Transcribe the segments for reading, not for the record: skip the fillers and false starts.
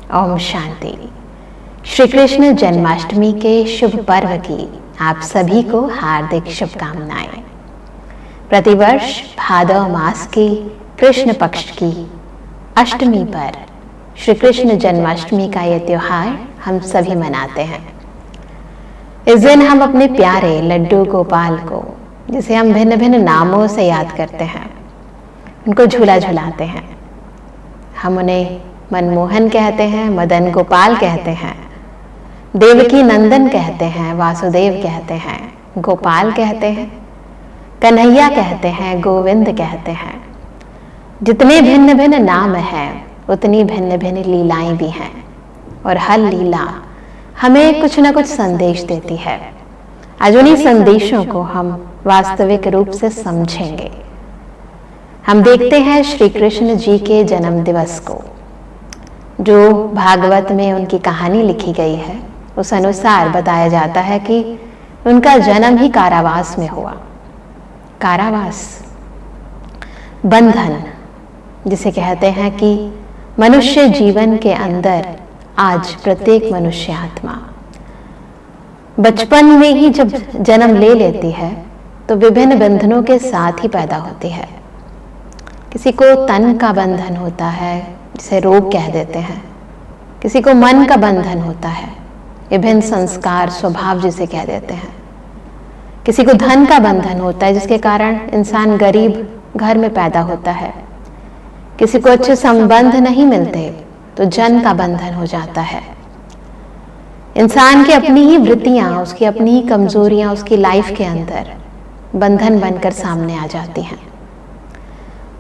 ओम शांति। श्री कृष्ण जन्माष्टमी के शुभ पर्व की आप सभी को हार्दिक शुभकामनाएं। प्रतिवर्ष भादव मास की कृष्ण पक्ष की अष्टमी पर श्री कृष्ण जन्माष्टमी का ये त्योहार हम सभी मनाते हैं। इस दिन हम अपने प्यारे लड्डू गोपाल को, जिसे हम भिन्न भिन्न नामों से याद करते हैं, उनको झूला झुलाते हैं। हम उन्हें मनमोहन कहते हैं, मदन गोपाल कहते हैं, देवकी नंदन कहते हैं, वासुदेव कहते हैं, गोपाल कहते हैं, कन्हैया कहते हैं, गोविंद कहते हैं। जितने भिन्न भिन्न नाम हैं उतनी भिन्न भिन्न लीलाएं भी हैं, और हर लीला हमें कुछ न कुछ संदेश देती है। आज उन्हीं संदेशों को हम वास्तविक रूप से समझेंगे। हम देखते हैं श्री कृष्ण जी के जन्म दिवस को, जो भागवत में उनकी कहानी लिखी गई है, उस अनुसार बताया जाता है कि उनका जन्म ही कारावास में हुआ। कारावास, बंधन जिसे कहते हैं कि मनुष्य जीवन के अंदर आज प्रत्येक मनुष्य आत्मा बचपन में ही जब जन्म ले लेती है तो विभिन्न बंधनों के साथ ही पैदा होती है। किसी को तन का बंधन होता है, जिसे रोग कह देते हैं। किसी को मन का बंधन होता है, विभिन्न संस्कार स्वभाव जिसे कह देते हैं। किसी को धन का बंधन होता है, जिसके कारण इंसान गरीब घर में पैदा होता है। किसी को अच्छे संबंध नहीं मिलते तो जन का बंधन हो जाता है। इंसान की अपनी ही वृत्तियां, उसकी अपनी ही कमजोरियां उसकी लाइफ के अंदर बंधन बनकर सामने आ जाती हैं।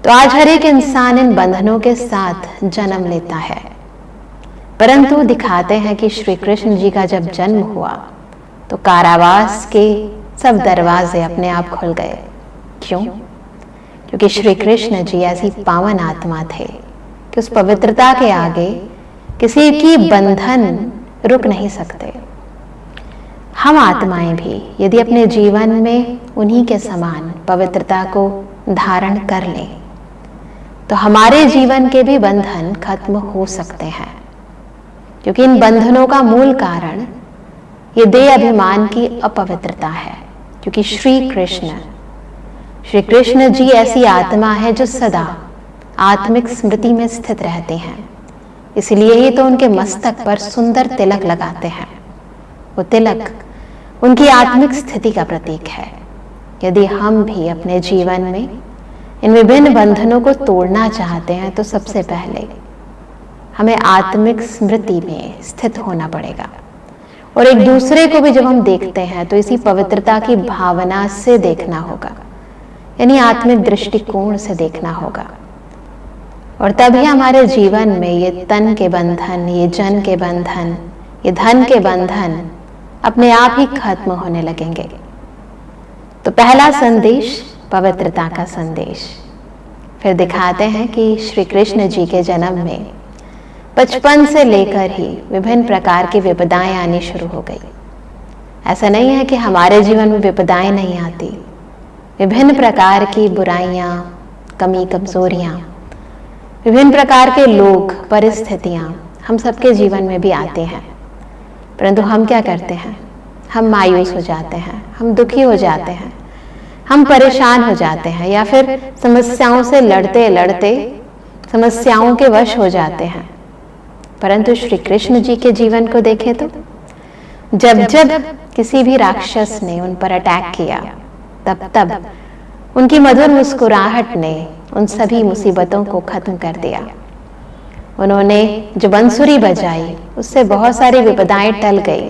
तो आज हर एक इंसान इन बंधनों के साथ जन्म लेता है, परंतु दिखाते हैं कि श्री कृष्ण जी का जब जन्म हुआ तो कारावास के सब दरवाजे अपने आप खुल गए। क्यों? क्योंकि श्री कृष्ण जी ऐसी पावन आत्मा थे कि उस पवित्रता के आगे किसी की बंधन रुक नहीं सकते। हम आत्माएं भी यदि अपने जीवन में उन्हीं के समान पवित्रता को धारण कर लें तो हमारे जीवन के भी बंधन खत्म हो सकते हैं। क्योंकि इन बंधनों का मूल कारण ये देह अभिमान की अपवित्रता है। क्योंकि श्री कृष्ण जी ऐसी आत्मा है जो सदा आत्मिक स्मृति में स्थित रहते हैं। इसलिए ही तो उनके मस्तक पर सुंदर तिलक लगाते हैं। वो तिलक उनकी आत्मिक स्थिति का प्रतीक है। यदि हम भी अपने जीवन में इन विभिन्न बंधनों को तोड़ना चाहते हैं तो सबसे पहले हमें आत्मिक स्मृति में स्थित होना पड़ेगा। और एक दूसरे को भी जब हम देखते हैं तो इसी पवित्रता की भावना से देखना होगा, यानी आत्मिक दृष्टिकोण से देखना होगा। और तभी हमारे जीवन में ये तन के बंधन, ये जन के बंधन, ये धन के बंधन अपने आप ही खत्म होने लगेंगे। तो पहला संदेश पवित्रता का संदेश। फिर दिखाते हैं कि श्री कृष्ण जी के जन्म में बचपन से लेकर ही विभिन्न प्रकार की विपदाएं आनी शुरू हो गई। ऐसा नहीं है कि हमारे जीवन में विपदाएं नहीं आती। विभिन्न प्रकार की बुराइयां, कमी कमजोरियां, विभिन्न प्रकार के लोग, परिस्थितियां हम सबके जीवन में भी आते हैं। परंतु हम क्या करते हैं? हम मायूस हो जाते हैं, हम दुखी हो जाते हैं, हम परेशान हो जाते हैं, या फिर समस्याओं से लड़ते लड़ते समस्याओं के वश हो जाते हैं। परंतु श्री कृष्ण जी के जीवन को देखें तो जब जब किसी भी राक्षस ने उन पर अटैक किया तब तब उनकी मधुर मुस्कुराहट ने उन सभी मुसीबतों को खत्म कर दिया। उन्होंने जो बंसुरी बजाई उससे बहुत सारी विपदाएं टल गई।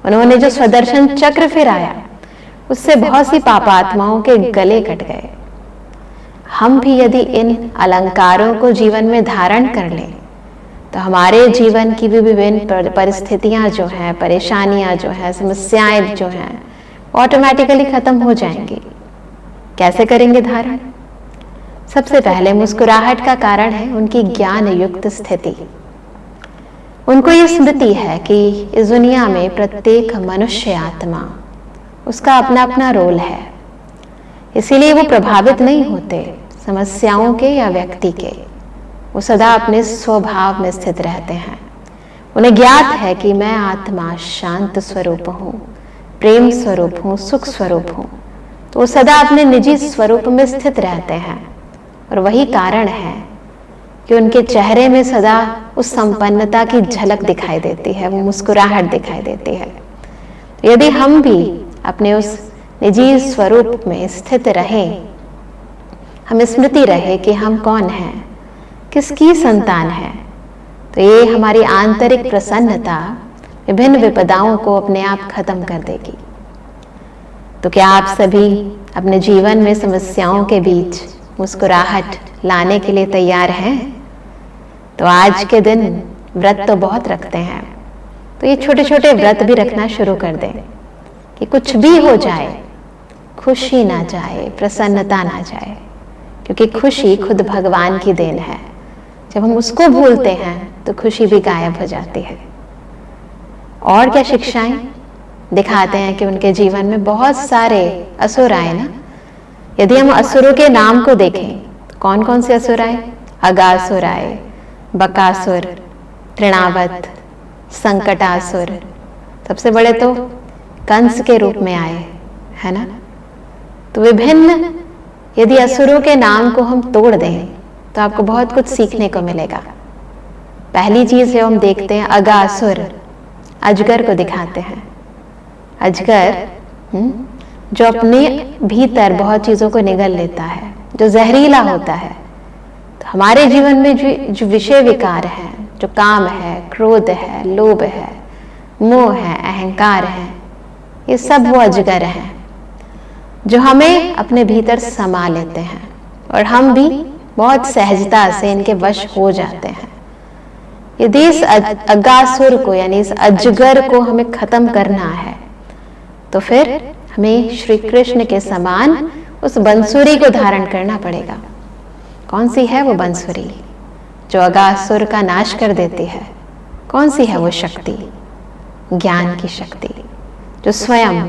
उन्होंने जो स्वदर्शन चक्र फिराया उससे बहुत सी पापात्माओं के गले कट गए। हम भी यदि इन अलंकारों को जीवन में धारण कर लें तो हमारे जीवन की भी विभिन्न परिस्थितियां जो हैं, परेशानियां जो हैं, समस्याएं जो हैं, ऑटोमेटिकली खत्म हो जाएंगी। कैसे करेंगे धारण? सबसे पहले मुस्कुराहट का कारण है उनकी ज्ञान युक्त स्थिति। उनको ये स्मृति है कि इस दुनिया में प्रत्येक मनुष्य आत्मा, उसका अपना अपना रोल है। इसीलिए वो प्रभावित नहीं होते समस्याओं के या व्यक्ति के। वो सदा अपने स्वभाव में स्थित रहते हैं। उन्हें ज्ञात है कि मैं आत्मा शांत स्वरूप हूँ, प्रेम स्वरूप हूँ, सुख स्वरूप हूँ। तो वो सदा अपने निजी स्वरूप में स्थित रहते हैं और वही कारण है कि उनके चेहरे में सदा उस संपन्नता की झलक दिखाई देती है, वो मुस्कुराहट दिखाई देती है। तो यदि हम भी अपने उस निजी स्वरूप में स्थित रहें, हम स्मृति रहे कि हम कौन हैं, किसकी संतान है, तो ये हमारी आंतरिक प्रसन्नता विभिन्न विपदाओं को अपने आप खत्म कर देगी। तो क्या आप सभी अपने जीवन में समस्याओं के बीच मुस्कुराहट लाने के लिए तैयार हैं? तो आज के दिन व्रत तो बहुत रखते हैं, तो ये छोटे छोटे व्रत भी रखना शुरू कर दें कि कुछ भी हो जाए, खुशी ना जाए, प्रसन्नता ना जाए, क्योंकि खुशी खुद भगवान की देन है। जब हम उसको भूलते हैं तो खुशी भी गायब हो जाती है। और क्या शिक्षाएं दिखाते हैं कि उनके जीवन में बहुत सारे असुर आए ना। यदि हम असुरों के नाम को देखें तो कौन कौन से असुर आए? अगासुर आए, बकासुर, तृणावत, संकटासुर, सबसे बड़े तो कंस के रूप में आए, है ना। तो विभिन्न यदि असुरों के नाम को हम तोड़ दें तो आपको बहुत कुछ सीखने को मिलेगा। पहली चीज जो हम देखते हैं, अगासुर, अजगर को दिखाते हैं। अजगर जो अपने भीतर बहुत चीजों को निगल लेता है, जो जहरीला होता है। तो हमारे जीवन में जो विषय विकार है, जो काम है, क्रोध है, लोभ है, मोह है, अहंकार है, ये सब वो अजगर हैं जो हमें अपने भीतर समा लेते हैं और हम भी बहुत सहजता से इनके वश हो जाते हैं। यदि इस अगासुर को यानी इस अजगर को हमें खत्म करना है तो फिर हमें श्री कृष्ण के समान उस बंसुरी को धारण करना पड़ेगा। कौन सी है वो बंसुरी जो अगासुर का नाश कर देती है? कौन सी है वो शक्ति? ज्ञान की शक्ति, जो स्वयं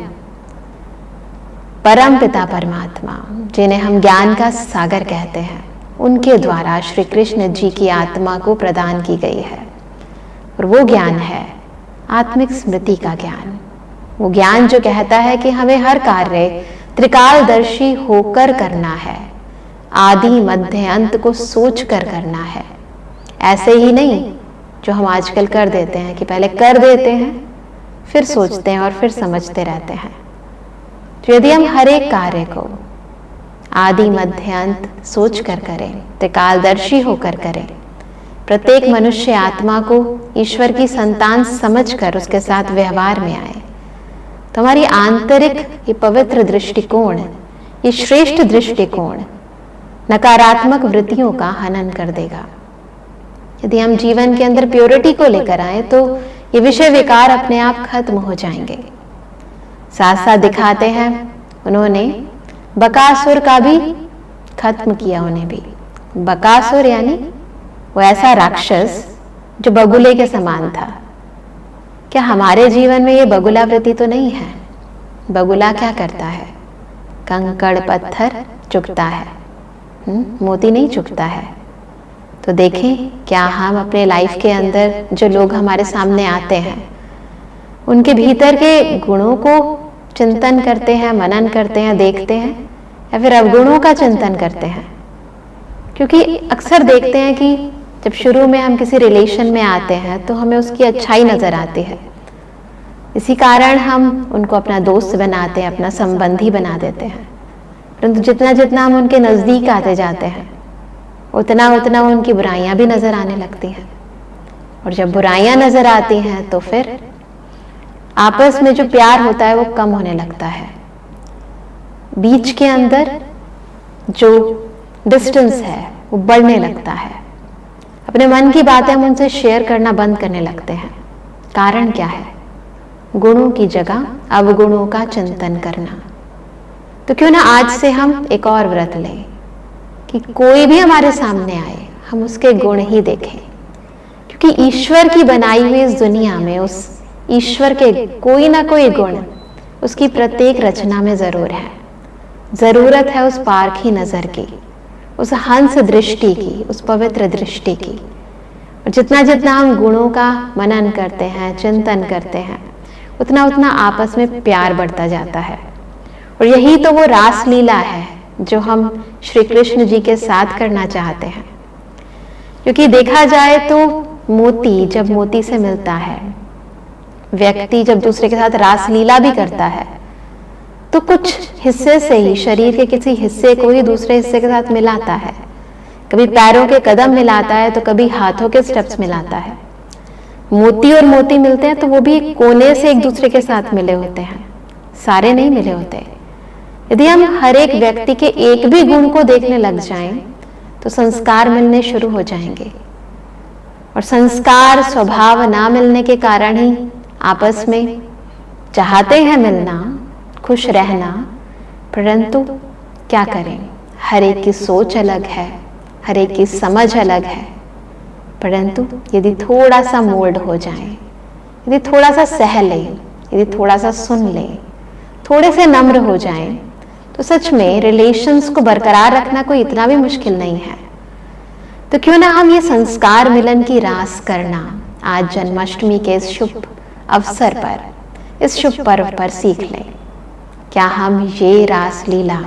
परम पिता परमात्मा, जिन्हें हम ज्ञान का सागर कहते हैं, उनके द्वारा श्री कृष्ण जी की आत्मा को प्रदान की गई है। और वो ज्ञान है आत्मिक स्मृति का ज्ञान। वो ज्ञान जो कहता है कि हमें हर कार्य त्रिकालदर्शी होकर करना है, आदि मध्य अंत को सोच कर करना है। ऐसे ही नहीं जो हम आजकल कर देते हैं कि पहले कर देते हैं, फिर सोचते हैं और फिर समझते रहते हैं। तो यदि हम हर एक कार्य को आदि मध्य अंत सोच कर करें, त्रिकालदर्शी होकर करें, प्रत्येक मनुष्य आत्मा को ईश्वर की संतान समझकर उसके साथ व्यवहार में आए, तो हमारी आंतरिक ये पवित्र दृष्टिकोण, ये श्रेष्ठ दृष्टिकोण नकारात्मक वृत्तियों का हनन कर देगा। यदि हम जीवन के अंदर प्योरिटी को लेकर आए तो ये विषय विकार अपने आप खत्म हो जाएंगे। साथ साथ दिखाते हैं उन्होंने बकासुर का भी खत्म किया। उन्हें भी बकासुर यानी वो ऐसा राक्षस जो बगुले के समान था। क्या हमारे जीवन में ये बगुला वृत्ति तो नहीं है? बगुला क्या करता है? कंकड़ पत्थर चुगता है, मोती नहीं चुगता है। तो देखें क्या हम अपने लाइफ के अंदर जो लोग हमारे सामने आते हैं उनके भीतर के गुणों को चिंतन करते हैं, मनन करते हैं, देखते हैं, या फिर अवगुणों का चिंतन करते हैं? क्योंकि अक्सर देखते हैं कि जब शुरू में हम किसी रिलेशन में आते हैं तो हमें उसकी अच्छाई नजर आती है, इसी कारण हम उनको अपना दोस्त बनाते हैं, अपना संबंधी बना देते हैं। परंतु जितना जितना हम उनके नजदीक आते जाते हैं उतना उतना उनकी बुराइयां भी नजर आने लगती हैं। और जब बुराइयां नजर आती हैं तो फिर आपस में जो प्यार होता है वो कम होने लगता है। बीच के अंदर जो डिस्टेंस है वो बढ़ने लगता है। अपने मन की बातें हम उनसे शेयर करना बंद करने लगते हैं। कारण क्या है? गुणों की जगह अवगुणों का चिंतन करना। तो क्यों ना आज से हम एक और व्रत लें कि कोई भी हमारे सामने आए हम उसके गुण ही देखें, क्योंकि ईश्वर की बनाई हुई इस दुनिया में उस ईश्वर के कोई ना कोई गुण उसकी प्रत्येक रचना में जरूर है। जरूरत है उस पारखी नजर की, उस हंस दृष्टि की, उस पवित्र दृष्टि की। और जितना जितना हम गुणों का मनन करते हैं, चिंतन करते हैं, उतना उतना आपस में प्यार बढ़ता जाता है। और यही तो वो रास लीला है जो हम श्री कृष्ण जी के साथ करना चाहते हैं। क्योंकि देखा जाए तो मोती जब मोती से मिलता है, व्यक्ति जब दूसरे के साथ रास लीला भी करता है, तो कुछ हिस्से से ही, शरीर के किसी हिस्से को ही दूसरे हिस्से के साथ मिलाता है। कभी पैरों के कदम मिलाता है, तो कभी हाथों के स्टेप्स मिलाता है। मोती और मोती मिलते हैं तो वो भी एक कोने से एक दूसरे के साथ मिले होते हैं, सारे नहीं मिले होते। यदि हम हर एक व्यक्ति के एक भी गुण को देखने लग जाएं, तो संस्कार मिलने शुरू हो जाएंगे। और संस्कार स्वभाव ना मिलने के कारण ही आपस में चाहते हैं मिलना, खुश रहना, परंतु क्या करें, हर एक की सोच अलग है, हर एक की समझ अलग है। परंतु यदि थोड़ा सा मोल्ड हो जाए, यदि थोड़ा सा सह ले, यदि थोड़ा सा सुन ले, थोड़े से नम्र हो जाए, तो सच में रिलेशंस को बरकरार रखना कोई इतना भी मुश्किल नहीं है। तो क्यों ना हम ये संस्कार मिलन की रास करना आज जन्माष्टमी के इस शुभ अवसर पर, इस शुभ पर्व पर सीख लें। क्या हम ये रास लीला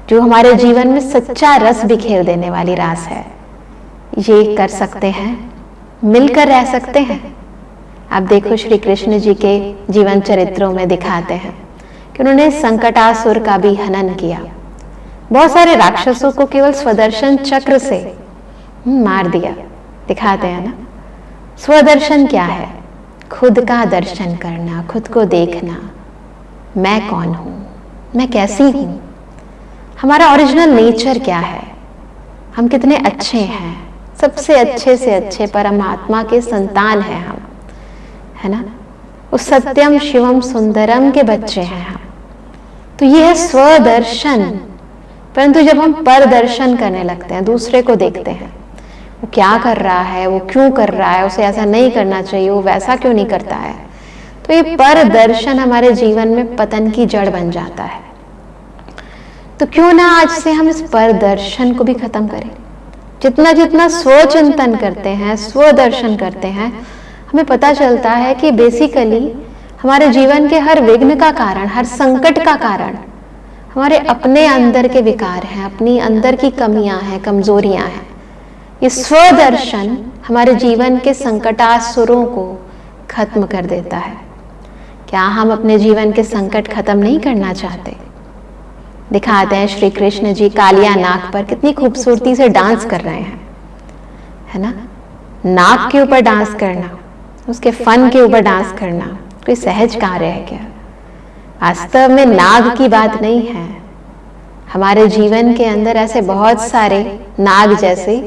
जो हमारे जीवन में सच्चा रस बिखेर देने वाली रास है, ये कर सकते हैं, मिलकर रह सकते हैं? आप देखो श्री कृष्ण जी के जीवन चरित्रों में दिखाते हैं कि उन्होंने संकटासुर का भी हनन किया, बहुत सारे राक्षसों को केवल स्वदर्शन चक्र से मार दिया। दिखाते हैं ना, स्वदर्शन क्या है? खुद का दर्शन करना, खुद को देखना, मैं कौन हूं, मैं कैसी हूं, हमारा ओरिजिनल नेचर क्या है, हम कितने अच्छे हैं, सबसे अच्छे से अच्छे परमात्मा के संतान हैं हम, है ना, उस सत्यम शिवम सुंदरम के बच्चे हैं हम। तो ये है स्वदर्शन। परंतु जब हम परदर्शन करने लगते हैं, दूसरे को देखते हैं, वो क्या कर रहा है, वो क्यों कर रहा है, उसे ऐसा नहीं करना चाहिए, वो वैसा क्यों नहीं करता है, तो ये परदर्शन हमारे जीवन में पतन की जड़ बन जाता है। तो क्यों ना आज से हम इस परदर्शन को भी खत्म करें। जितना जितना स्वचिंतन करते हैं, स्वदर्शन करते हैं, हमें पता चलता है कि बेसिकली हमारे जीवन के हर विघ्न का कारण, हर संकट का कारण हमारे अपने अंदर के विकार हैं, अपनी अंदर की कमियां हैं, कमजोरियां हैं। ये स्वदर्शन हमारे जीवन के संकटासुरों को खत्म कर देता है। क्या हम अपने जीवन के संकट खत्म नहीं करना चाहते? दिखाते हैं श्री कृष्ण जी कालिया नाग पर कितनी खूबसूरती से डांस कर रहे हैं, है ना। नाग के ऊपर डांस करना, उसके फन के ऊपर डांस करना कोई सहज कार्य है क्या? वास्तव में नाग की बात नहीं है। हमारे जीवन के अंदर ऐसे बहुत सारे नाग जैसे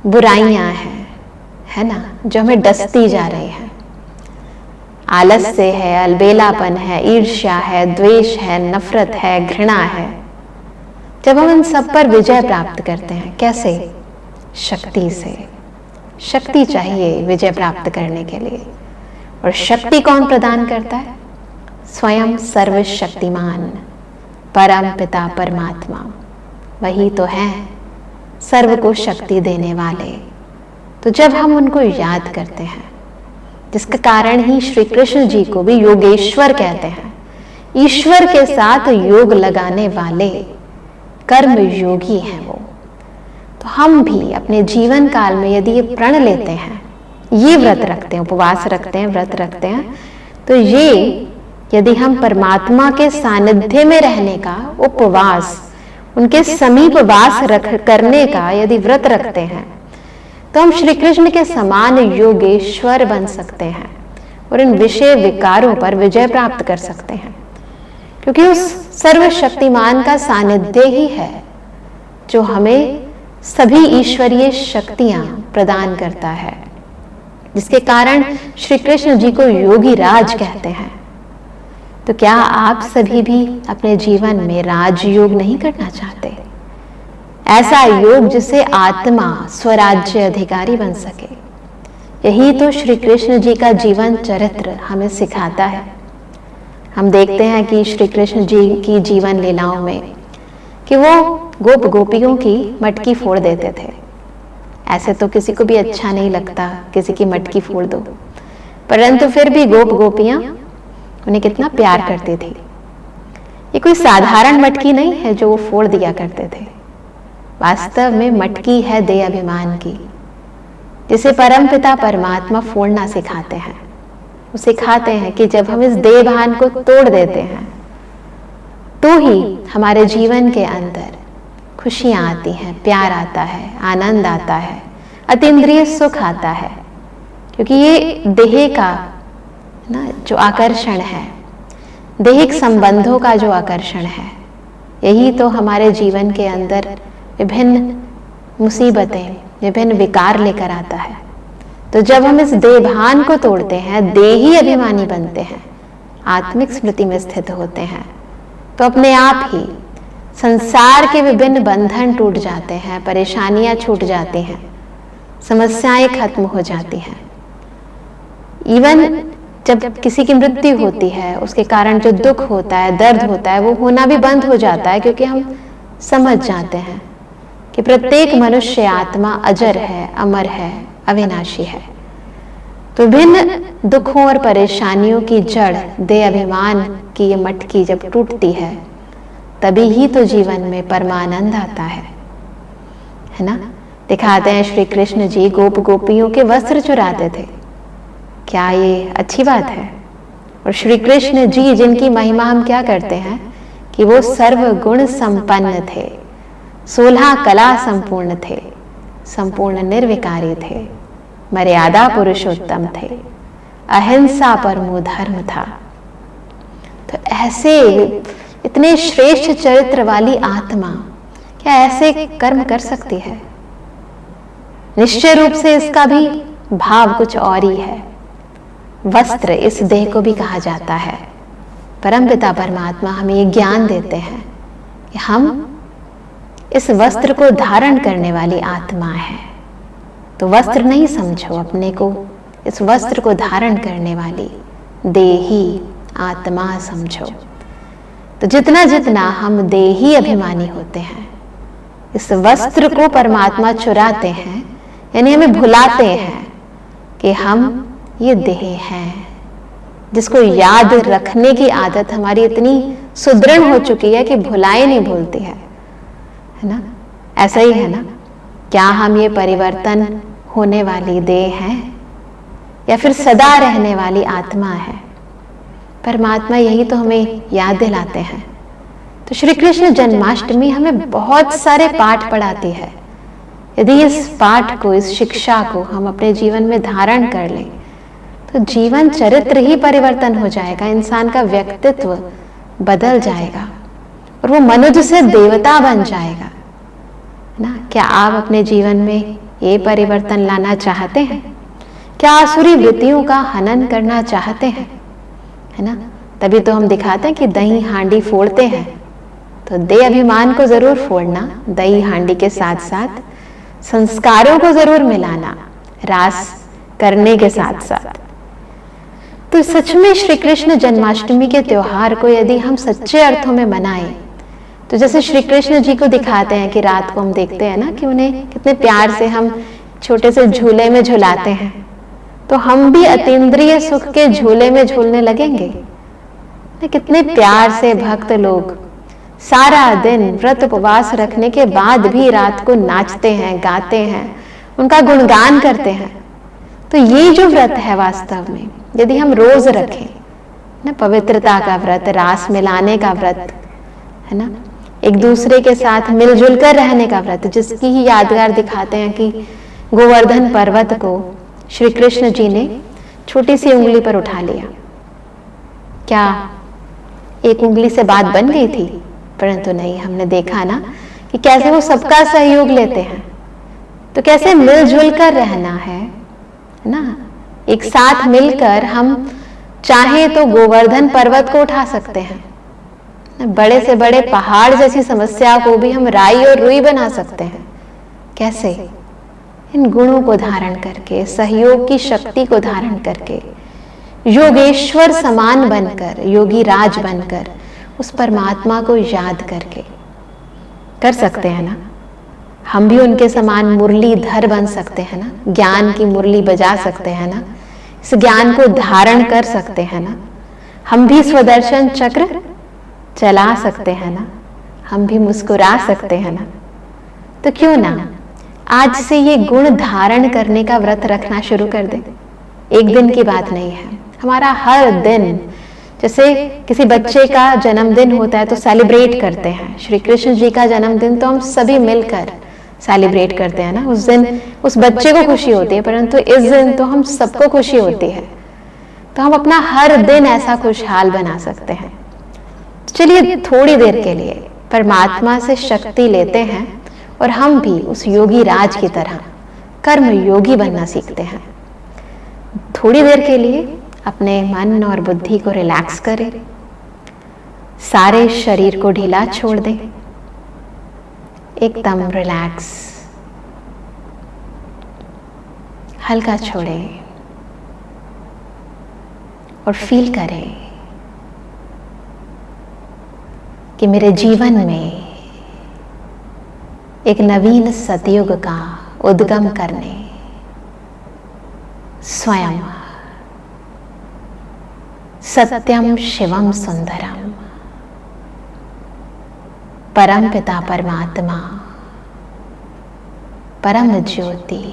बुराइयां हैं, है ना, जो हमें डसती जा रही है। आलस्य है, अलबेलापन है, ईर्ष्या है, द्वेष है, नफरत है, घृणा है। जब हम इन सब पर विजय प्राप्त करते हैं, कैसे? शक्ति से। शक्ति चाहिए विजय प्राप्त करने के लिए। और शक्ति कौन प्रदान करता है? स्वयं सर्वशक्तिमान परम पिता परमात्मा, वही तो है सर्व को शक्ति देने वाले। तो जब हम उनको याद करते हैं, जिसके कारण ही श्री कृष्ण जी को भी योगेश्वर कहते हैं, ईश्वर के साथ योग लगाने वाले कर्म योगी हैं वो। तो हम भी अपने जीवन काल में यदि ये प्रण लेते हैं, ये व्रत रखते हैं, उपवास रखते हैं, व्रत रखते हैं, तो ये यदि हम परमात्मा के सानिध्य में रहने का उपवास, उनके समीप वास करने का यदि व्रत रखते हैं, तो हम श्री कृष्ण के समान योगेश्वर बन सकते हैं और इन विषय विकारों पर विजय प्राप्त कर सकते हैं। क्योंकि उस सर्वशक्तिमान का सानिध्य ही है जो हमें सभी ईश्वरीय शक्तियां प्रदान करता है, जिसके कारण श्री कृष्ण जी को योगी राज कहते हैं। तो क्या आप सभी भी अपने जीवन में राजयोग नहीं करना चाहते? ऐसा योग जिसे आत्मा स्वराज्य अधिकारी बन सके। यही तो श्री कृष्ण जी का जीवन चरित्र हमें सिखाता है। हम देखते हैं कि श्री कृष्ण जी की जीवन लीलाओं में कि वो गोप गोपियों की मटकी फोड़ देते थे। ऐसे तो किसी को भी अच्छा नहीं लगता किसी की मटकी फोड़ दो, परंतु फिर भी गोप गोपियां उन्हें कितना प्यार करती थी। ये कोई साधारण मटकी नहीं है जो वो फोड़ दिया करते थे, वास्तव में मटकी है देह अभिमान की, जिसे परमपिता परमात्मा फोड़ना सिखाते हैं। वो सिखाते हैं कि जब हम इस देह भान को तोड़ देते हैं तो ही हमारे जीवन के अंदर खुशियां आती हैं, प्यार आता है, आनंद आता है, अतीन्द्रिय सुख आता है। क्योंकि ये देह का ना जो आकर्षण है, दैहिक संबंधों का जो आकर्षण है, यही तो हमारे जीवन के अंदर विभिन्न मुसीबतें, विभिन्न विकार लेकर आता है। तो जब हम इस देह भान को तोड़ते हैं, देही अभिमानी बनते हैं, आत्मिक स्मृति में स्थित होते हैं, तो अपने आप ही संसार के विभिन्न बंधन टूट जाते हैं, परेशानियां छूट जाती हैं, समस्याएं खत्म हो जाती हैं। इवन जब किसी की मृत्यु होती है, उसके कारण जो दुख होता है, दर्द होता है, वो होना भी बंद हो जाता है, क्योंकि हम समझ जाते हैं कि प्रत्येक मनुष्य आत्मा अजर है, अमर है, अविनाशी है। तो भिन्न दुखों और परेशानियों की जड़ देह अभिमान की ये मटकी जब टूटती है, तभी ही तो जीवन में परमानंद आता है ना। दिखाते हैं श्री कृष्ण जी गोप गोपियों के वस्त्र चुराते थे। क्या ये अच्छी बात है? और श्री कृष्ण जी जिनकी महिमा हम क्या करते हैं कि वो सर्व गुण संपन्न थे, 16 कला संपूर्ण थे, संपूर्ण निर्विकारी थे, मर्यादा पुरुषोत्तम थे, अहिंसा परमो धर्म था। तो ऐसे इतने श्रेष्ठ चरित्र वाली आत्मा क्या ऐसे कर्म कर सकती है? निश्चय रूप से इसका भी भाव कुछ और ही है। वस्त्र इस देह को भी कहा जाता है। परमपिता परमात्मा हमें ये ज्ञान देते हैं कि हम इस वस्त्र को धारण करने वाली आत्मा है। तो वस्त्र नहीं समझो अपने को, इस वस्त्र को धारण करने वाली देही आत्मा समझो। तो जितना जितना हम देही अभिमानी होते हैं, इस वस्त्र को परमात्मा चुराते हैं, यानी हमें भुलाते हैं कि हम ये देह हैं, जिसको याद रखने की आदत हमारी इतनी सुदृढ़ हो चुकी है कि भुलाए नहीं भूलती है ना। ऐसा ही है ना। क्या हम ये परिवर्तन होने वाली देह हैं या फिर सदा रहने वाली आत्मा है? परमात्मा यही तो हमें याद दिलाते हैं। तो श्री कृष्ण जन्माष्टमी हमें बहुत सारे पाठ पढ़ाती है। यदि इस पाठ को, इस शिक्षा को हम अपने जीवन में धारण कर लें तो जीवन चरित्र ही परिवर्तन हो जाएगा, इंसान का व्यक्तित्व बदल जाएगा और वो मनुष्य से देवता बन जाएगा ना। क्या आप अपने जीवन में ये परिवर्तन लाना चाहते हैं? क्या आसुरी वृत्तियों का हनन करना चाहते हैं? है ना। तभी तो हम दिखाते हैं कि दही हांडी फोड़ते हैं। तो देह अभिमान को जरूर फोड़ना, दही हांडी के साथ साथ संस्कारों को जरूर मिलाना, रास करने के साथ साथ। तो सच में श्री कृष्ण जन्माष्टमी के त्योहार को यदि हम सच्चे अर्थों में मनाएं, तो जैसे श्री कृष्ण जी को दिखाते हैं कि रात को हम देखते हैं ना कि उन्हें कितने प्यार से हम छोटे से झूले में झुलाते हैं, तो हम भी अतीन्द्रिय सुख के झूले में झूलने लगेंगे। कितने प्यार से भक्त लोग सारा दिन व्रत उपवास रखने के बाद भी रात को नाचते हैं, गाते हैं, उनका गुणगान करते हैं। तो ये जो व्रत है वास्तव में यदि हम रोज रखें ना, पवित्रता का व्रत, रास मिलाने का व्रत है ना, एक दूसरे के साथ मिलजुल कर रहने का व्रत, जिसकी ही यादगार दिखाते हैं कि गोवर्धन पर्वत को श्री कृष्ण जी ने छोटी सी उंगली पर उठा लिया। क्या एक उंगली से बात बन गई थी? परंतु नहीं, हमने देखा ना कि कैसे वो सबका सहयोग लेते हैं। तो कैसे मिलजुल कर रहना है ना, एक साथ मिलकर हम चाहे तो गोवर्धन पर्वत को उठा सकते हैं, बड़े से बड़े पहाड़ जैसी समस्या को भी हम राई और रुई बना सकते हैं। कैसे? इन गुणों को धारण करके, सहयोग की शक्ति को धारण करके, योगेश्वर समान बनकर, योगी राज बनकर, उस परमात्मा को याद करके कर सकते हैं ना। हम भी उनके समान मुरलीधर बन सकते हैं ना, ज्ञान की मुरली बजा सकते हैं ना, इस ज्ञान को धारण कर सकते हैं ना, हम भी स्वदर्शन चक्र चला सकते हैं ना, हम भी मुस्कुरा सकते हैं ना। तो क्यों ना आज से ये गुण धारण करने का व्रत रखना शुरू कर दे। एक दिन की बात नहीं है, हमारा हर दिन, जैसे किसी बच्चे का जन्मदिन होता है तो सेलिब्रेट करते हैं, श्री कृष्ण जी का जन्मदिन तो हम सभी मिलकर सेलिब्रेट करते हैं ना। उस दिन उस बच्चे को खुशी होती है, परंतु इस दिन तो हम सबको खुशी होती है। तो हम अपना हर दिन ऐसा खुशहाल बना सकते हैं। चलिए थोड़ी देर के लिए परमात्मा से शक्ति लेते हैं और हम भी उस योगी राज की तरह कर्म योगी बनना सीखते हैं। थोड़ी देर के लिए अपने मन और बुद्धि को रिलैक्स करें, सारे शरीर को ढीला छोड़ दें, एकदम रिलैक्स, हल्का छोड़ें और फील करें कि मेरे जीवन में एक नवीन सतयुग का उद्गम करने स्वयं सत्यम शिवम सुंदरम परम पिता परमात्मा परम ज्योति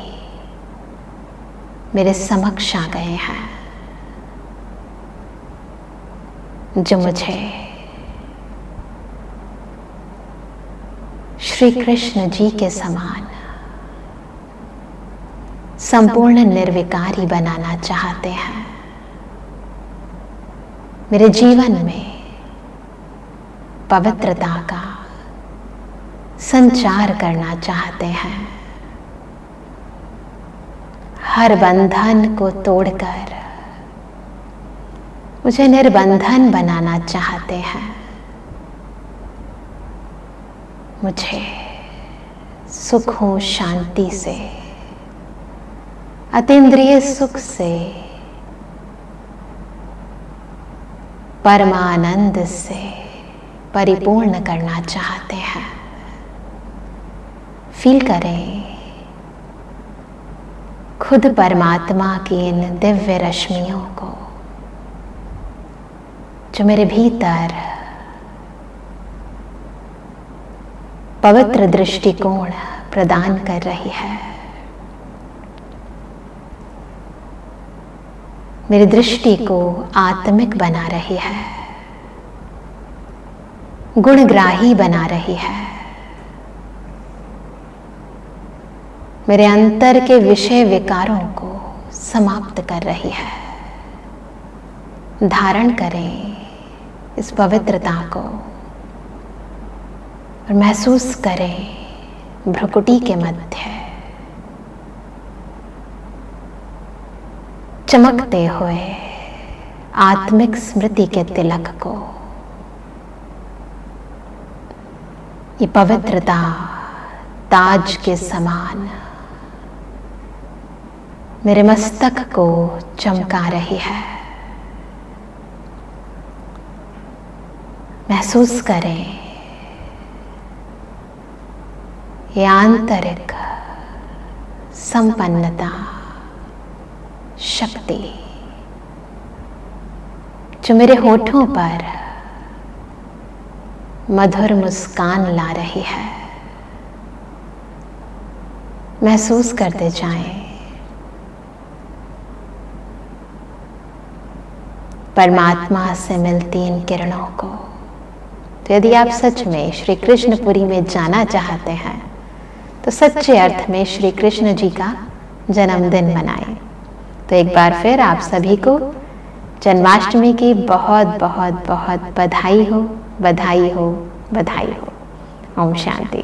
मेरे समक्ष आ गए हैं, जो मुझे श्री कृष्ण जी के समान संपूर्ण निर्विकारी बनाना चाहते हैं। मेरे जीवन में पवित्रता का संचार करना चाहते हैं, हर बंधन को तोड़कर मुझे निर्बंधन बनाना चाहते हैं, मुझे सुखों शांति से, अतीन्द्रिय सुख से, परमानंद से परिपूर्ण करना चाहते हैं। फील करें खुद परमात्मा की इन दिव्य रश्मियों को जो मेरे भीतर पवित्र दृष्टिकोण प्रदान कर रही है, मेरी दृष्टि को आत्मिक बना रही है, गुणग्राही बना रही है, मेरे अंतर के विषय विकारों को समाप्त कर रही है। धारण करें इस पवित्रता को और महसूस करें भ्रुकुटी के मध्य चमकते हुए आत्मिक स्मृति के तिलक को। ये पवित्रता ताज के समान मेरे मस्तक को चमका रही है। महसूस करें ये आंतरिक संपन्नता शक्ति जो मेरे होठों पर मधुर मुस्कान ला रही है। महसूस करते जाएं परमात्मा से मिलती इन किरणों को। तो यदि आप सच में श्री कृष्णपुरी में जाना चाहते हैं तो सच्चे अर्थ में श्री कृष्ण जी का जन्मदिन मनाएं। तो एक बार फिर आप सभी को जन्माष्टमी की बहुत बहुत बहुत बधाई हो, बधाई हो, बधाई हो। ओम शांति।